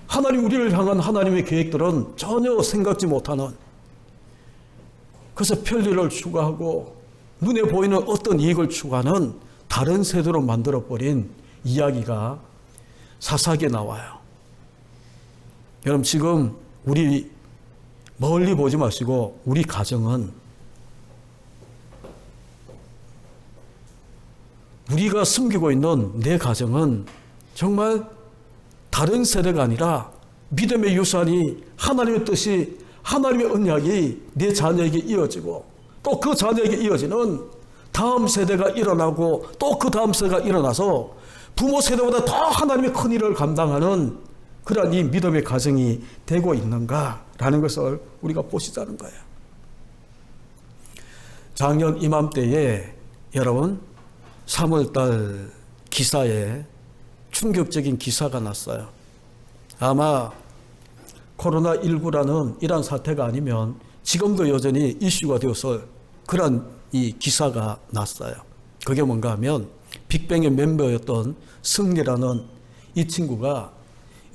하나님 우리를 향한 하나님의 계획들은 전혀 생각지 못하는 그래서 편리를 추구하고 눈에 보이는 어떤 이익을 추구하는 다른 세대로 만들어버린 이야기가 사사기에 나와요. 여러분 지금 우리 멀리 보지 마시고 우리 가정은 우리가 숨기고 있는 내 가정은 정말 다른 세대가 아니라 믿음의 유산이 하나님의 뜻이 하나님의 언약이 내 자녀에게 이어지고 또 그 자녀에게 이어지는 다음 세대가 일어나고 또 그 다음 세대가 일어나서 부모 세대보다 더 하나님의 큰 일을 감당하는 그러한 이 믿음의 가정이 되고 있는가라는 것을 우리가 보시자는 거예요. 작년 이맘때에 여러분 3월달 기사에 충격적인 기사가 났어요. 아마 코로나19라는 이러한 사태가 아니면 지금도 여전히 이슈가 되어서 그런 이 기사가 났어요. 그게 뭔가 하면 빅뱅의 멤버였던 승리라는 이 친구가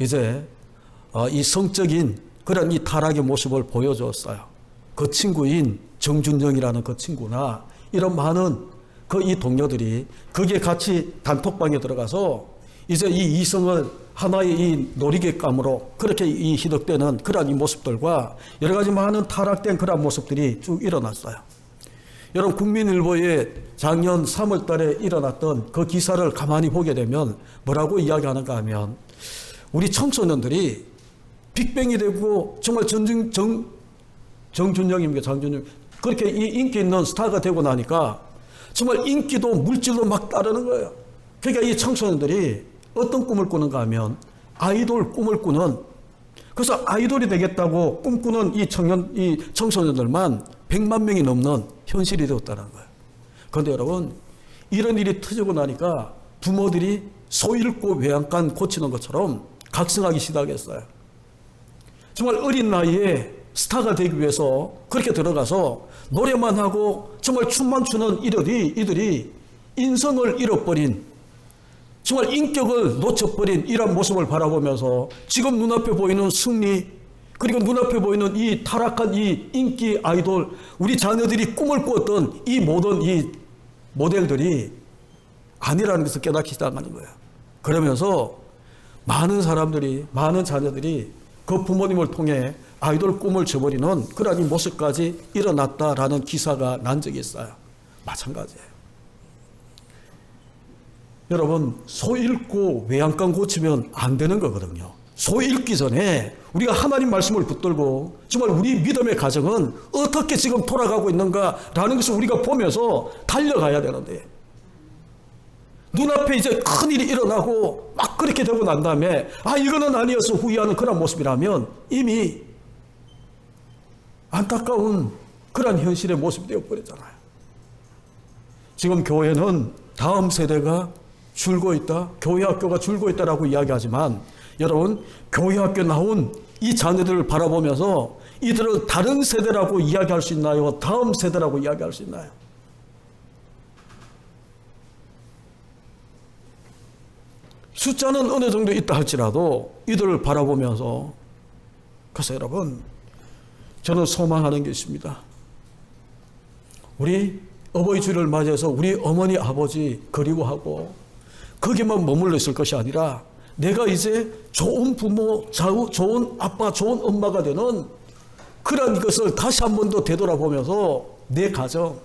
이제 이 성적인 그런 이 타락의 모습을 보여줬어요. 그 친구인 정준영이라는 그 친구나 이런 많은 그 이 동료들이 거기에 같이 단톡방에 들어가서 이제 이 이성을 하나의 이 놀이객감으로 그렇게 이 희덕되는 그런 이 모습들과 여러 가지 많은 타락된 그런 모습들이 쭉 일어났어요. 여러분 국민일보에 작년 3월 달에 일어났던 그 기사를 가만히 보게 되면 뭐라고 이야기하는가 하면 우리 청소년들이 빅뱅이 되고 정말 정준영입니까? 장준영 그렇게 이 인기 있는 스타가 되고 나니까 정말 인기도 물질도 막 따르는 거예요. 그러니까 이 청소년들이 어떤 꿈을 꾸는가 하면 아이돌 꿈을 꾸는 그래서 아이돌이 되겠다고 꿈꾸는 이 청소년들만 100만 명이 넘는 현실이 되었다는 거예요. 그런데 여러분 이런 일이 터지고 나니까 부모들이 소 잃고 외양간 고치는 것처럼 각성하기 시작했어요. 정말 어린 나이에 스타가 되기 위해서 그렇게 들어가서 노래만 하고 정말 춤만 추는 이들이 인성을 잃어버린 정말 인격을 놓쳐버린 이런 모습을 바라보면서 지금 눈앞에 보이는 승리 그리고 눈앞에 보이는 이 타락한 이 인기 아이돌 우리 자녀들이 꿈을 꾸었던 이 모든 이 모델들이 아니라는 것을 깨닫기 시작하는 거예요. 그러면서 많은 사람들이 많은 자녀들이 그 부모님을 통해 아이돌 꿈을 저버리는 그런 이 모습까지 일어났다라는 기사가 난 적이 있어요. 마찬가지예요. 여러분 소 잃고 외양간 고치면 안 되는 거거든요. 소 잃기 전에 우리가 하나님 말씀을 붙들고 정말 우리 믿음의 가정은 어떻게 지금 돌아가고 있는가라는 것을 우리가 보면서 달려가야 되는데 눈앞에 이제 큰일이 일어나고 막 그렇게 되고 난 다음에 이거는 아니어서 후회하는 그런 모습이라면 이미 안타까운 그런 현실의 모습이 되어버렸잖아요. 지금 교회는 다음 세대가 줄고 있다, 교회 학교가 줄고 있다라고 이야기하지만 여러분 교회 학교 나온 이 자녀들을 바라보면서 이들을 다른 세대라고 이야기할 수 있나요? 다음 세대라고 이야기할 수 있나요? 숫자는 어느 정도 있다 할지라도 이들을 바라보면서 그래서 여러분 저는 소망하는 게 있습니다. 우리 어버이 주일을 맞이해서 우리 어머니 아버지 그리워하고 거기만 머물러 있을 것이 아니라 내가 이제 좋은 부모, 좋은 아빠, 좋은 엄마가 되는 그런 것을 다시 한 번 더 되돌아보면서 내 가정,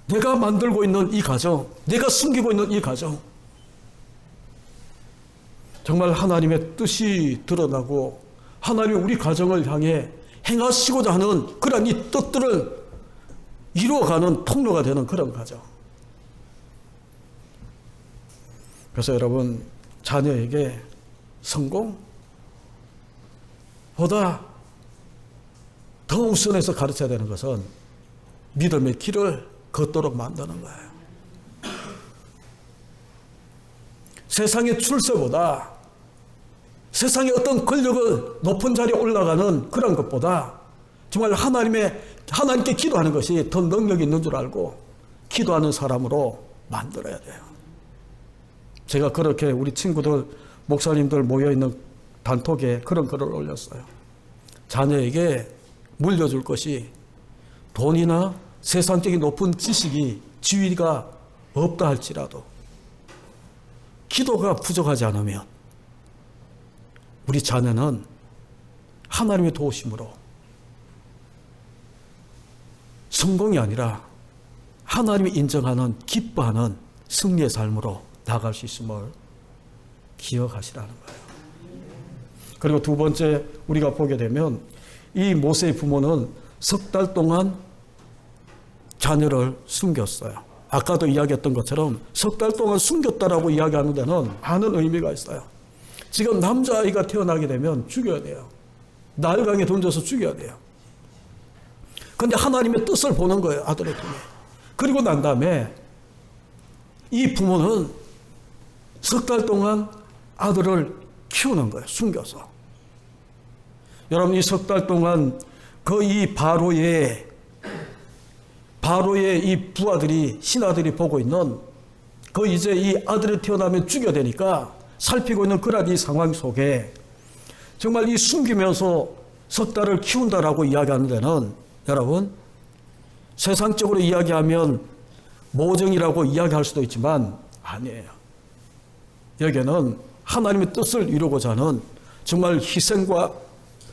내가 만들고 있는 이 가정, 내가 숨기고 있는 이 가정 정말 하나님의 뜻이 드러나고 하나님이 우리 가정을 향해 행하시고자 하는 그런 이 뜻들을 이루어가는 통로가 되는 그런 가정. 그래서 여러분 자녀에게 성공보다 더 우선해서 가르쳐야 되는 것은 믿음의 길을 걷도록 만드는 거예요. 세상의 출세보다 세상의 어떤 권력을 높은 자리에 올라가는 그런 것보다 정말 하나님께 기도하는 것이 더 능력이 있는 줄 알고 기도하는 사람으로 만들어야 돼요. 제가 그렇게 우리 친구들, 목사님들 모여있는 단톡에 그런 글을 올렸어요. 자녀에게 물려줄 것이 돈이나 세상적인 높은 지식이 지위가 없다 할지라도 기도가 부족하지 않으면 우리 자녀는 하나님의 도우심으로 성공이 아니라 하나님이 인정하는 기뻐하는 승리의 삶으로 나아갈 수 있음을 기억하시라는 거예요. 그리고 두 번째 우리가 보게 되면 이 모세의 부모는 석 달 동안 자녀를 숨겼어요. 아까도 이야기했던 것처럼 석 달 동안 숨겼다라고 이야기하는 데는 많은 의미가 있어요. 지금 남자아이가 태어나게 되면 죽여야 돼요. 나일강에 던져서 죽여야 돼요. 그런데 하나님의 뜻을 보는 거예요. 아들을 통해. 그리고 난 다음에 이 부모는 석 달 동안 아들을 키우는 거예요. 숨겨서. 여러분 이 석 달 동안 그 이 바로의 이 부하들이 신하들이 보고 있는 그 이제 이 아들이 태어나면 죽여야 되니까 살피고 있는 그런 이 상황 속에 정말 이 숨기면서 석 달을 키운다라고 이야기하는 데는 여러분 세상적으로 이야기하면 모정이라고 이야기할 수도 있지만 아니에요. 여기에는 하나님의 뜻을 이루고자 하는 정말 희생과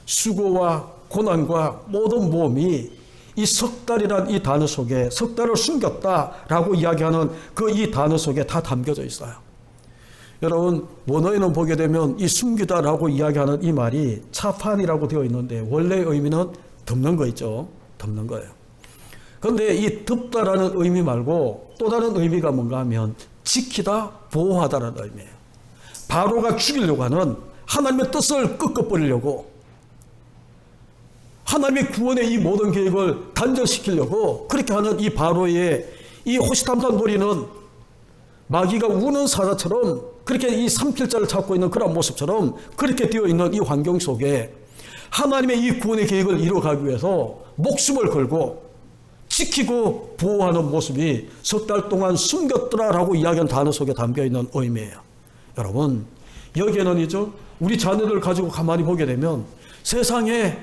수고와 고난과 모든 모험이 이 석 달이란 이 단어 속에 석 달을 숨겼다라고 이야기하는 그 이 단어 속에 다 담겨져 있어요. 여러분 원어에는 보게 되면 이 숨기다라고 이야기하는 이 말이 차판이라고 되어 있는데 원래의 의미는 덮는 거 있죠. 덮는 거예요. 그런데 이 덮다라는 의미 말고 또 다른 의미가 뭔가 하면 지키다, 보호하다라는 의미예요. 바로가 죽이려고 하는 하나님의 뜻을 꺾어버리려고 하나님의 구원의 이 모든 계획을 단절시키려고 그렇게 하는 이 바로의 이 호시탐탐 노리는 마귀가 우는 사자처럼 그렇게 이 삼킬자를 찾고 있는 그런 모습처럼 그렇게 되어 있는 이 환경 속에 하나님의 이 구원의 계획을 이루어가기 위해서 목숨을 걸고 지키고 보호하는 모습이 석 달 동안 숨겼더라라고 이야기한 단어 속에 담겨있는 의미예요. 여러분 여기에는 이제 우리 자녀들 가지고 가만히 보게 되면 세상에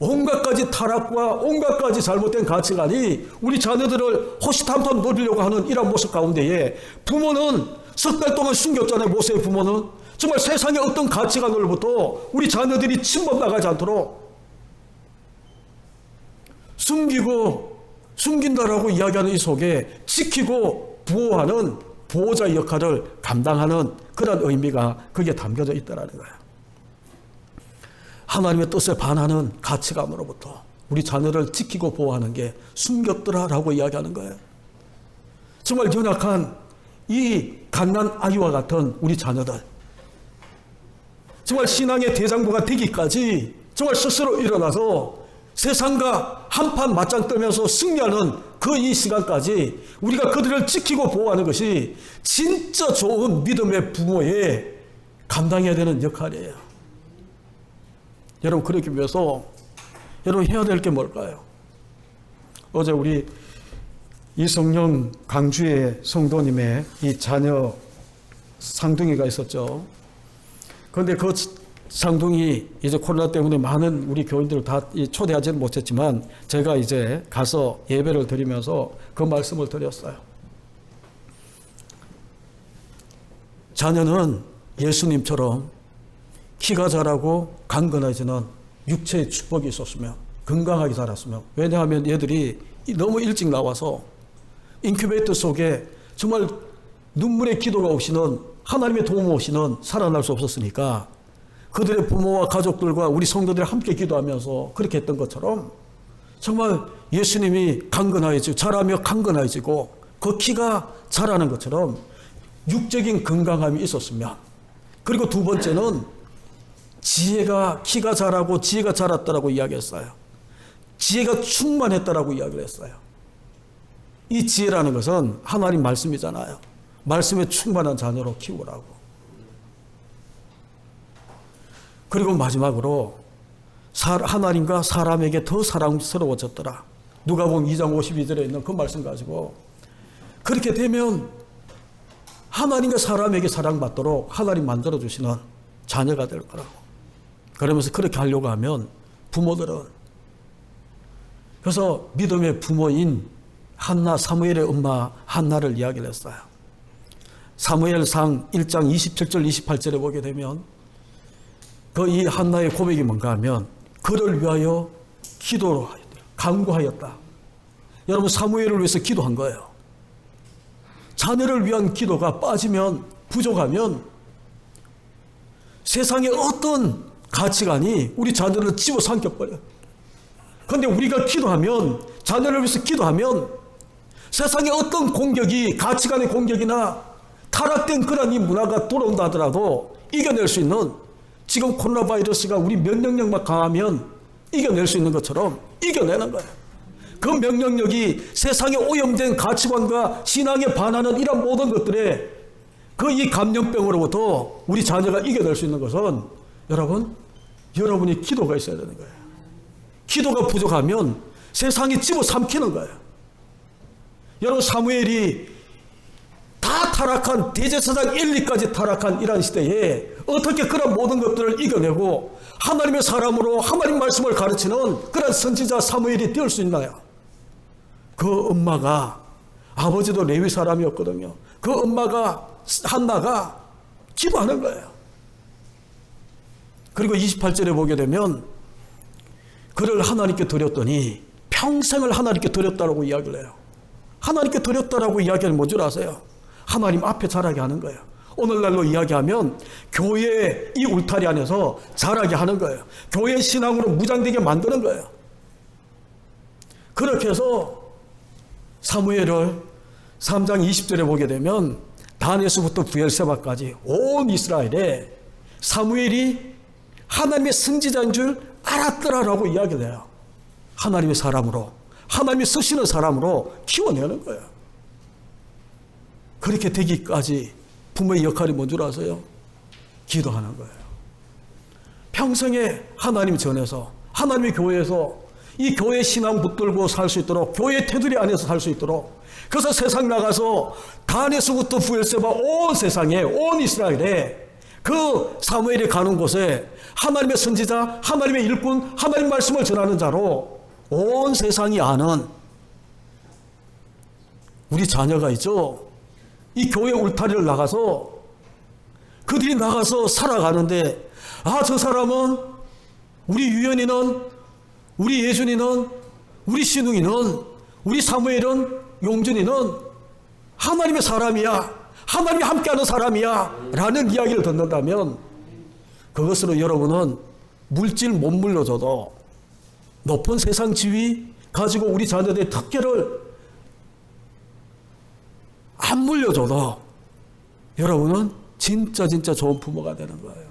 온갖 가지 타락과 온갖 가지 잘못된 가치관이 우리 자녀들을 호시탐탐 노리려고 하는 이런 모습 가운데에 부모는 석 달 동안 숨겼잖아요. 모세의 부모는 정말 세상의 어떤 가치관으로부터 우리 자녀들이 침범 나가지 않도록 숨긴다라고 이야기하는 이 속에 지키고 보호하는 보호자의 역할을 감당하는 그런 의미가 거기에 담겨져 있다는 거예요. 하나님의 뜻에 반하는 가치관으로부터 우리 자녀를 지키고 보호하는 게 숨겼더라라고 이야기하는 거예요. 정말 연약한 이 갓난 아이와 같은 우리 자녀들 정말 신앙의 대장부가 되기까지 정말 스스로 일어나서 세상과 한판 맞짱 뜨면서 승리하는 그 이 시간까지 우리가 그들을 지키고 보호하는 것이 진짜 좋은 믿음의 부모의 감당해야 되는 역할이에요. 여러분 그러기 위해서 여러분 해야 될 게 뭘까요? 어제 우리 이성령 강주의 성도님의 이 자녀 상둥이가 있었죠. 그런데 그 상둥이 이제 코로나 때문에 많은 우리 교인들을 다 초대하지는 못했지만 제가 이제 가서 예배를 드리면서 그 말씀을 드렸어요. 자녀는 예수님처럼 키가 자라고 강건해지는 육체의 축복이 있었으면 건강하게 자랐으면 왜냐하면 얘들이 너무 일찍 나와서 인큐베이터 속에 정말 눈물의 기도가 없이는 하나님의 도움 없이는 살아날 수 없었으니까 그들의 부모와 가족들과 우리 성도들이 함께 기도하면서 그렇게 했던 것처럼 정말 예수님이 강건해지고 자라며 강건해지고 그 키가 자라는 것처럼 육적인 건강함이 있었으면 그리고 두 번째는 지혜가 키가 자라고 지혜가 자랐다라고 이야기했어요. 지혜가 충만했다라고 이야기를 했어요. 이 지혜라는 것은 하나님 말씀이잖아요. 말씀에 충만한 자녀로 키우라고. 그리고 마지막으로 하나님과 사람에게 더 사랑스러워졌더라. 누가복음 2장 52절에 있는 그 말씀 가지고 그렇게 되면 하나님과 사람에게 사랑받도록 하나님 만들어주시는 자녀가 될 거라고. 그러면서 그렇게 하려고 하면 부모들은 그래서 믿음의 부모인 한나, 사무엘의 엄마 한나를 이야기를 했어요. 사무엘상 1장 27절 28절에 보게 되면 그 이 한나의 고백이 뭔가 하면 그를 위하여 기도하였다, 간구하였다. 여러분, 사무엘을 위해서 기도한 거예요. 자녀를 위한 기도가 빠지면, 부족하면 세상의 어떤 가치관이 우리 자녀를 집어삼켜버려요. 그런데 우리가 기도하면, 자녀를 위해서 기도하면 세상의 어떤 공격이, 가치관의 공격이나 타락된 그런 이 문화가 돌아온다 하더라도 이겨낼 수 있는, 지금 코로나 바이러스가 우리 면역력만 강하면 이겨낼 수 있는 것처럼 이겨내는 거예요. 그 면역력이 세상에 오염된 가치관과 신앙에 반하는 이런 모든 것들에 그 이 감염병으로부터 우리 자녀가 이겨낼 수 있는 것은 여러분이 기도가 있어야 되는 거예요. 기도가 부족하면 세상이 집어삼키는 거예요. 여러분, 사무엘이 다 타락한 대제사장 엘리까지 타락한 이런 시대에 어떻게 그런 모든 것들을 이겨내고 하나님의 사람으로 하나님 말씀을 가르치는 그런 선지자 사무엘이 될 수 있나요? 그 엄마가, 아버지도 레위 사람이었거든요. 그 엄마가, 한나가 기도하는 거예요. 그리고 28절에 보게 되면 그를 하나님께 드렸더니 평생을 하나님께 드렸다라고 이야기를 해요. 하나님께 드렸다라고 이야기하는 뭔 줄 아세요? 하나님 앞에 자라게 하는 거예요. 오늘날로 이야기하면 교회 이 울타리 안에서 자라게 하는 거예요. 교회 신앙으로 무장되게 만드는 거예요. 그렇게 해서 사무엘을 3장 20절에 보게 되면 단에서부터 부엘세바까지 온 이스라엘에 사무엘이 하나님의 선지자인 줄 알았더라라고 이야기를 해요. 하나님의 사람으로, 하나님이 쓰시는 사람으로 키워내는 거예요. 그렇게 되기까지 부모의 역할이 뭔 줄 아세요? 기도하는 거예요. 평생에 하나님 전에서, 하나님의 교회에서 이 교회 신앙 붙들고 살 수 있도록, 교회 테두리 안에서 살 수 있도록, 그래서 세상 나가서 단에서부터 부엘세바 온 세상에, 온 이스라엘에 그 사무엘이 가는 곳에 하나님의 선지자, 하나님의 일꾼, 하나님 말씀을 전하는 자로 온 세상이 아는 우리 자녀가 있죠. 이 교회 울타리를 나가서 그들이 나가서 살아가는데, 아, 저 사람은, 우리 유연이는, 우리 예준이는, 우리 신웅이는, 우리 사무엘은, 용준이는 하나님의 사람이야, 하나님이 함께하는 사람이야 라는 이야기를 듣는다면 그것으로 여러분은 물질 못 물려줘도, 높은 세상 지위 가지고 우리 자녀들의 특혜를 안 물려줘도 여러분은 진짜 좋은 부모가 되는 거예요.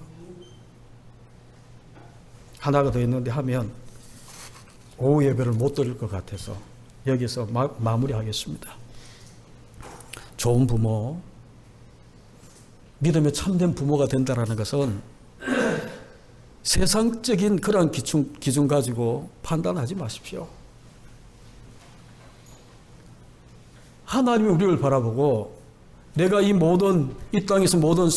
하나가 더 있는데 하면 오후 예배를 못 드릴 것 같아서 여기서 마무리하겠습니다. 좋은 부모, 믿음의 참된 부모가 된다는 것은 세상적인 그런 기준 가지고 판단하지 마십시오. 하나님이 우리를 바라보고 내가 이 땅에서 모든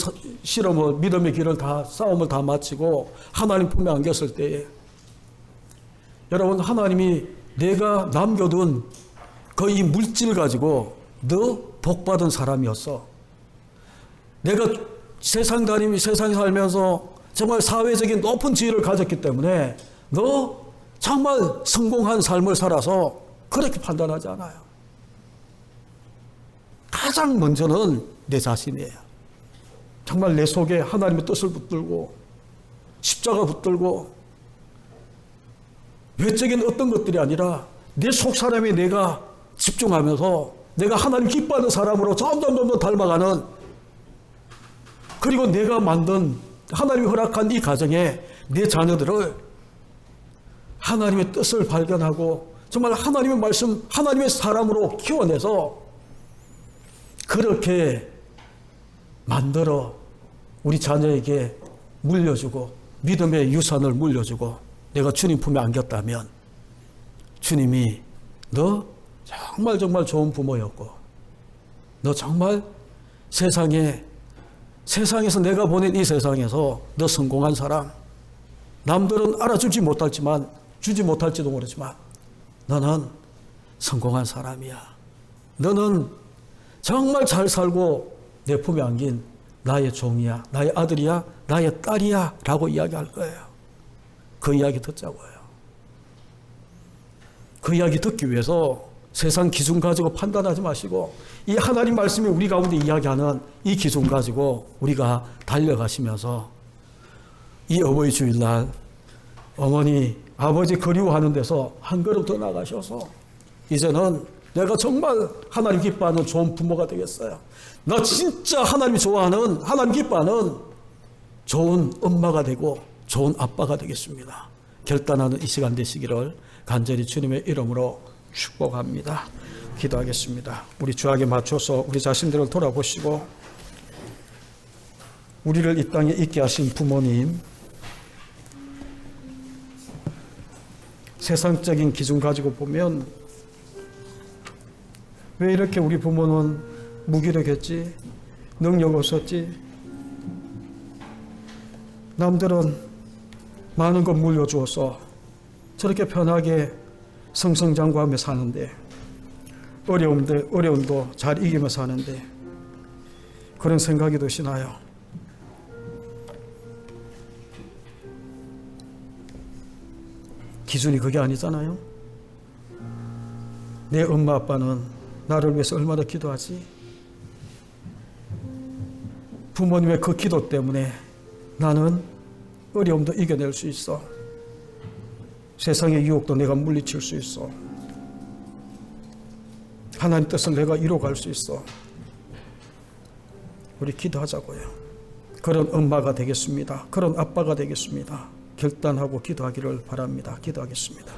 실험을, 믿음의 길을 다, 싸움을 다 마치고 하나님 품에 안겼을 때에 여러분, 하나님이 내가 남겨둔 그 이 물질 가지고 너 복받은 사람이었어. 내가 세상에 살면서 정말 사회적인 높은 지위를 가졌기 때문에 너 정말 성공한 삶을 살아서 그렇게 판단하지 않아요. 가장 먼저는 내 자신이에요. 정말 내 속에 하나님의 뜻을 붙들고 십자가 붙들고 외적인 어떤 것들이 아니라 내 속 사람이 내가 집중하면서 내가 하나님 기뻐하는 사람으로 점점 더 닮아가는, 그리고 내가 만든 하나님이 허락한 이 가정에 내 자녀들을 하나님의 뜻을 발견하고 정말 하나님의 말씀, 하나님의 사람으로 키워내서 그렇게 만들어 우리 자녀에게 물려주고 믿음의 유산을 물려주고 내가 주님 품에 안겼다면 주님이 너 정말 좋은 부모였고 너 정말 세상에서 내가 보낸 이 세상에서 너 성공한 사람, 남들은 알아주지 못할지도 모르지만 너는 성공한 사람이야. 너는 정말 잘 살고 내 품에 안긴 나의 종이야. 나의 아들이야. 나의 딸이야. 라고 이야기할 거예요. 그 이야기 듣자고요. 그 이야기 듣기 위해서 세상 기준 가지고 판단하지 마시고 이 하나님 말씀이 우리 가운데 이야기하는 이 기준 가지고 우리가 달려가시면서 이 어버이 주일날 어머니, 아버지 그리워하는 데서 한 걸음 더 나가셔서 이제는 내가 정말 하나님 기뻐하는 좋은 부모가 되겠어요. 나 진짜 하나님이 좋아하는, 하나님 기뻐하는 좋은 엄마가 되고 좋은 아빠가 되겠습니다. 결단하는 이 시간 되시기를 간절히 주님의 이름으로 축복합니다. 기도하겠습니다. 우리 주악에 맞춰서 우리 자신들을 돌아보시고 우리를 이 땅에 있게 하신 부모님, 세상적인 기준 가지고 보면 왜 이렇게 우리 부모는 무기력했지? 능력 없었지? 남들은 많은 것 물려주어서 저렇게 편하게 승승장구하며 사는데 어려움도 잘 이기며 사는데 그런 생각이 드시나요? 기준이 그게 아니잖아요. 내 엄마 아빠는 나를 위해서 얼마나 기도하지? 부모님의 그 기도 때문에 나는 어려움도 이겨낼 수 있어. 세상의 유혹도 내가 물리칠 수 있어. 하나님 뜻을 내가 이루어갈 수 있어. 우리 기도하자고요. 그런 엄마가 되겠습니다. 그런 아빠가 되겠습니다. 결단하고 기도하기를 바랍니다. 기도하겠습니다.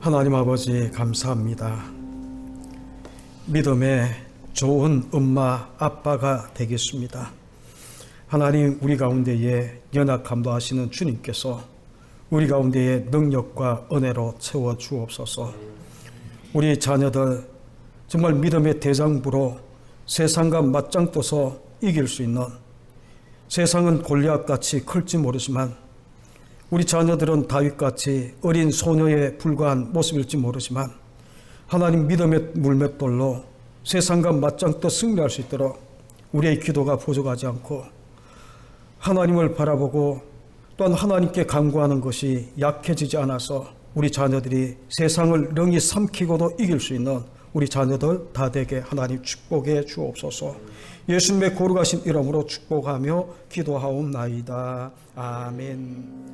하나님 아버지 감사합니다. 믿음의 좋은 엄마 아빠가 되겠습니다. 하나님 우리 가운데에 연약함도 하시는 주님께서 우리 가운데에 능력과 은혜로 채워 주옵소서. 우리 자녀들 정말 믿음의 대장부로 세상과 맞짱 떠서 이길 수 있는, 세상은 골리앗같이 클지 모르지만 우리 자녀들은 다윗같이 어린 소녀에 불과한 모습일지 모르지만 하나님 믿음의 물맷돌로 세상과 맞짱 떠 승리할 수 있도록 우리의 기도가 부족하지 않고 하나님을 바라보고 또한 하나님께 간구하는 것이 약해지지 않아서 우리 자녀들이 세상을 능히 삼키고도 이길 수 있는 우리 자녀들 다 되게 하나님 축복해 주옵소서. 예수님의 거룩하신 이름으로 축복하며 기도하옵나이다. 아멘.